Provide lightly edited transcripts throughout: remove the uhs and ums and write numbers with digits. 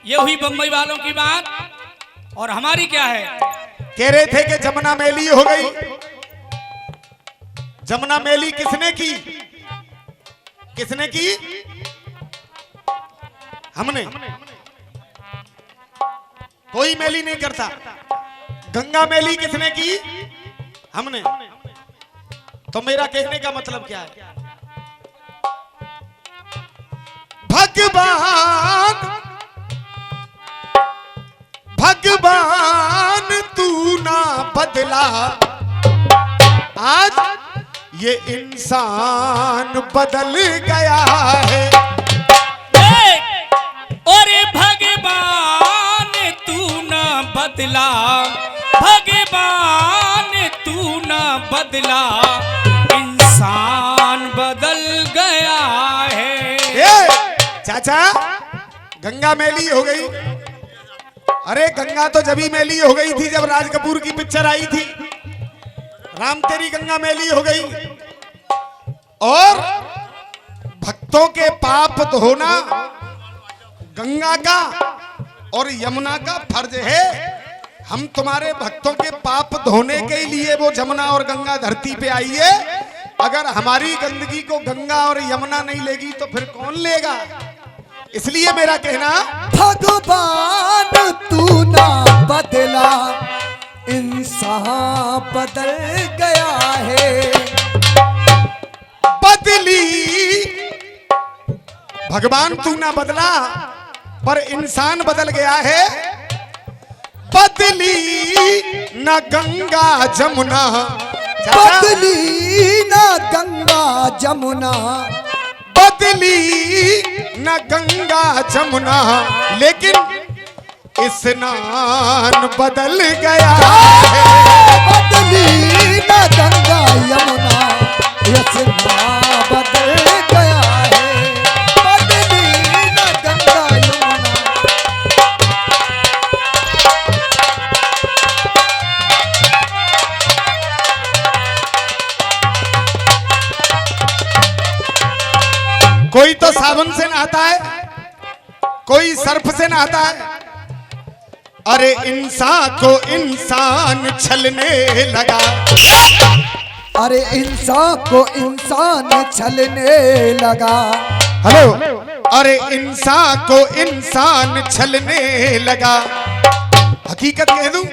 ये हुई बम्बई वालों की बात। और हमारी क्या है? कह रहे थे कि जमुना मैली हो गई। जमुना मैली किसने की? किसने की? हमने। कोई मैली नहीं करता। गंगा मैली किसने की? हमने। तो मेरा कहने का मतलब क्या है? भगवान भगवान तू ना बदला, आज ये इंसान बदल गया है। अरे भगवान तू ना बदला, भगवान तू ना बदला, इंसान बदल गया है। चाचा, गंगा मैली हो गई। अरे गंगा तो जब ही मैली हो गई थी जब राज कपूर की पिक्चर आई थी, राम तेरी गंगा मैली हो गई। और भक्तों के पाप धोना गंगा का और यमुना का फर्ज है। हम तुम्हारे भक्तों के पाप धोने के लिए वो जमुना और गंगा धरती पे आई है। अगर हमारी गंदगी को गंगा और यमुना नहीं लेगी तो फिर कौन लेगा? इसलिए मेरा कहना, भगवान तू ना बदला, इंसान बदल गया है। बदली भगवान तू ना बदला पर इंसान बदल गया है। बदली न गंगा जमुना, बदली ना गंगा जमुना, बदली न गंगा जमुना, लेकिन स्नान बदल गया है। बदली ना गंगा यमुना, स्नान बदल गया है। बदली ना गंगा यमुना। कोई तो साबुन से नहाता है, कोई सर्फ से नहाता है। अरे इंसान को इंसान छलने लगा। अरे इंसान को इंसान छलने लगा। हेलो, अरे इंसान को इंसान छलने लगा। हकीकत कह दूं,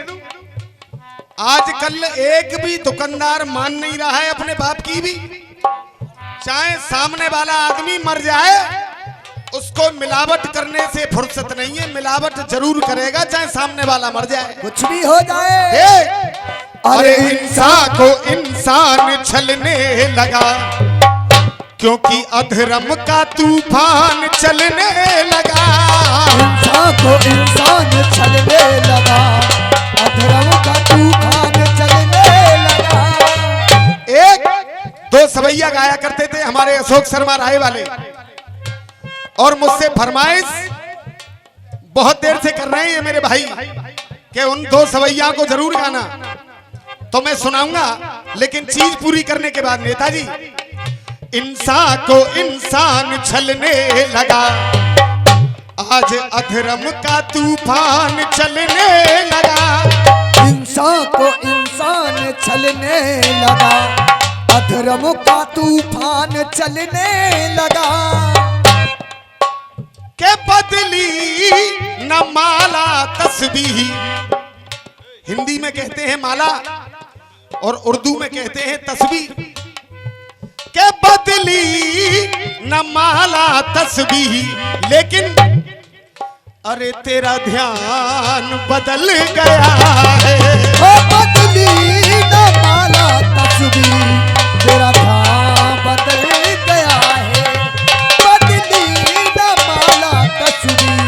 आजकल एक भी दुकानदार मान नहीं रहा है अपने बाप की भी। चाहे सामने वाला आदमी मर जाए, उसको मिलावट करने से फुर्सत नहीं है। मिलावट जरूर करेगा चाहे सामने वाला मर जाए, कुछ भी हो जाए। अरे इंसान को इंसान छलने लगा, क्योंकि अधर्म का तूफान चलने लगा। इंसान को इंसान छलने लगा, अधर्म का तूफान चलने लगा। एक दो सवैया गाया करते थे हमारे अशोक शर्मा राय वाले, और मुझसे फरमाइश बहुत देर से कर रहे हैं ये मेरे भाई कि उन दो सवैया को जरूर गाना। तो मैं सुनाऊंगा, लेकिन चीज पूरी करने के बाद। नेताजी, इंसान को इंसान छलने लगा, आज अधर्म का तूफान चलने लगा। इंसान को इंसान छलने लगा, अधर्म का तूफान चलने लगा। के बदली न माला तस्बीह, हिंदी में कहते हैं माला और उर्दू में कहते हैं तस्बीह। के बदली न माला तस्बीह, लेकिन अरे तेरा ध्यान बदल गया है। बदली न माला तस्बीह, तेरा ध्यान बदल गया है। बदली न माला तस्बीह।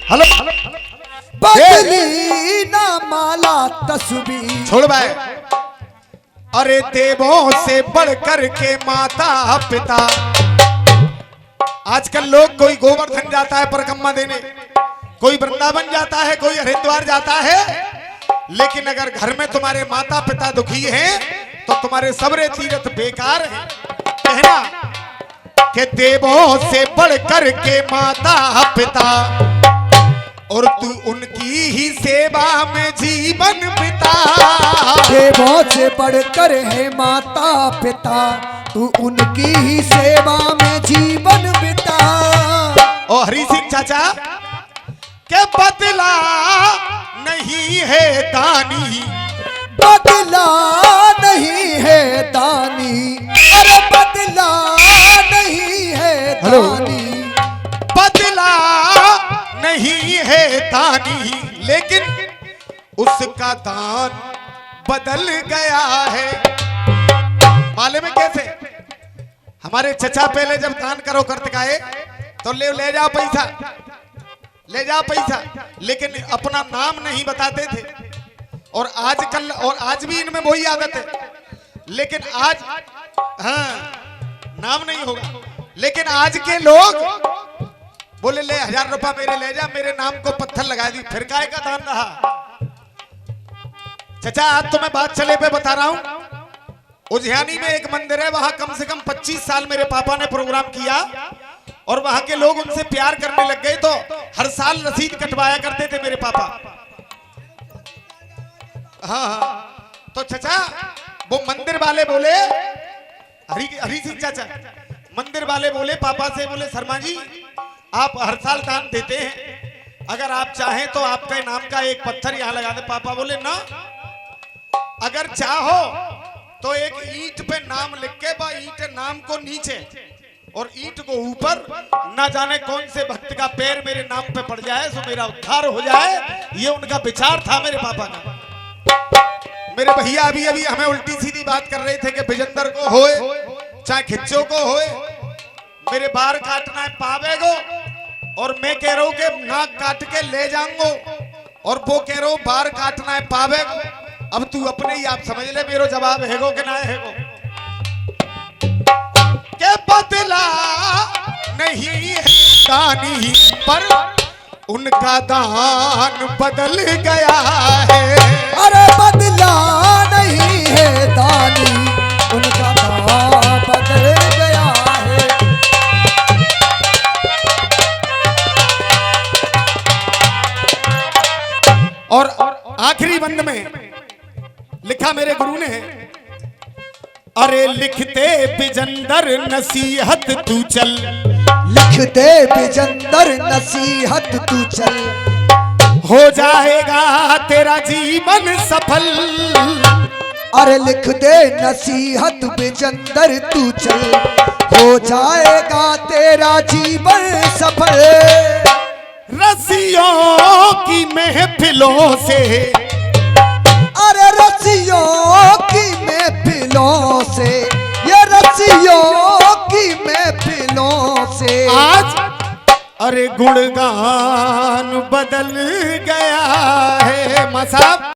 हेलो, बदली न माला तस्बीह। छोड़ भाई। अरे देवों से बढ़कर के माता पिता, आजकल लोग कोई गोवर्धन जाता है परिक्रमा देने, कोई वृंदावन जाता है, कोई हरिद्वार जाता है, लेकिन अगर घर में तुम्हारे माता पिता दुखी हैं तो तुम्हारे सबरे तीर्थ बेकार हैं। कहना कि देवों से बढ़कर के माता पिता, और तू उनकी ही सेवा में जीवन बिता। देवों से बढ़कर है माता पिता, तू उनकी ही सेवा में जीवन बिता। और हरी सिंह चाचा के बदला नहीं है दानी, बदला नहीं है दानी, अरे बदला नहीं है दानी, बदला नहीं है दानी, लेकिन उसका दान बदल गया है। मालूम है कैसे? हमारे चचा पहले जब दान करो करते गए तो ले जाओ पैसा, ले जाओ पैसा, लेकिन अपना नाम नहीं बताते थे। और आजकल और आज भी इनमें वही आदत है, लेकिन आज हाँ नाम नहीं होगा, लेकिन आज के लोग बोले ले 1000 रुपया मेरे ले जा, मेरे नाम को पत्थर लगा दी, फिर काय का दान रहा। चचा आज तो मैं बात चले पे बता रहा हूं। उज्जैनी में एक मंदिर है, वहां कम से कम 25 साल मेरे पापा ने प्रोग्राम किया और वहां के लोग उनसे प्यार करने लग गए, तो हर साल रसीद कटवाया करते थे मेरे पापा। हाँ, तो चचा वो मंदिर वाले बोले, हरी सिंह चाचा मंदिर वाले बोले पापा से, बोले शर्मा जी आप हर साल दान देते हैं, अगर आप चाहें तो आपके नाम का एक पत्थर यहाँ लगा दे। पापा बोले ना, अगर चाहो तो एक ईंट पे नाम लिख के, ईंट नाम को नीचे और ईंट को ऊपर, ना जाने कौन से भक्त का पैर मेरे नाम पे पड़ जाए तो मेरा उद्धार हो जाए। ये उनका विचार था मेरे पापा का। मेरे भैया अभी अभी हमें उल्टी सीधी बात कर रहे थे कि बिजंदर को होए चाहे खिच्चो को होए, मेरे बाल काटना है पावे को, और मैं कह रहा हूं कि नाक काट के ले जाऊंगो, और वो कह रहा हूं बाल काटना है पावे को। अब तू अपने ही आप समझ ले मेरो जवाब है गो कि ना है गो। के बदला नहीं है दानी, पर उनका दान बदल गया है। अरे बदला नहीं है दानी, उनका दान बदल गया है। और आखिरी बंद में लिखा मेरे गुरु ने, अरे लिखते बिजंदर नसीहत तू चल, लिख दे बिजंदर नसीहत तू चल, हो जाएगा तेरा जीवन सफल। अरे लिख दे नसीहत बिजंदर तू चल, हो जाएगा तेरा जीवन सफल। रसियों की महफिलों से, अरे रसियों की महफिलों से, ये रसियों की महफिलों से आज अरे गुणगान बदल गया है। मसाब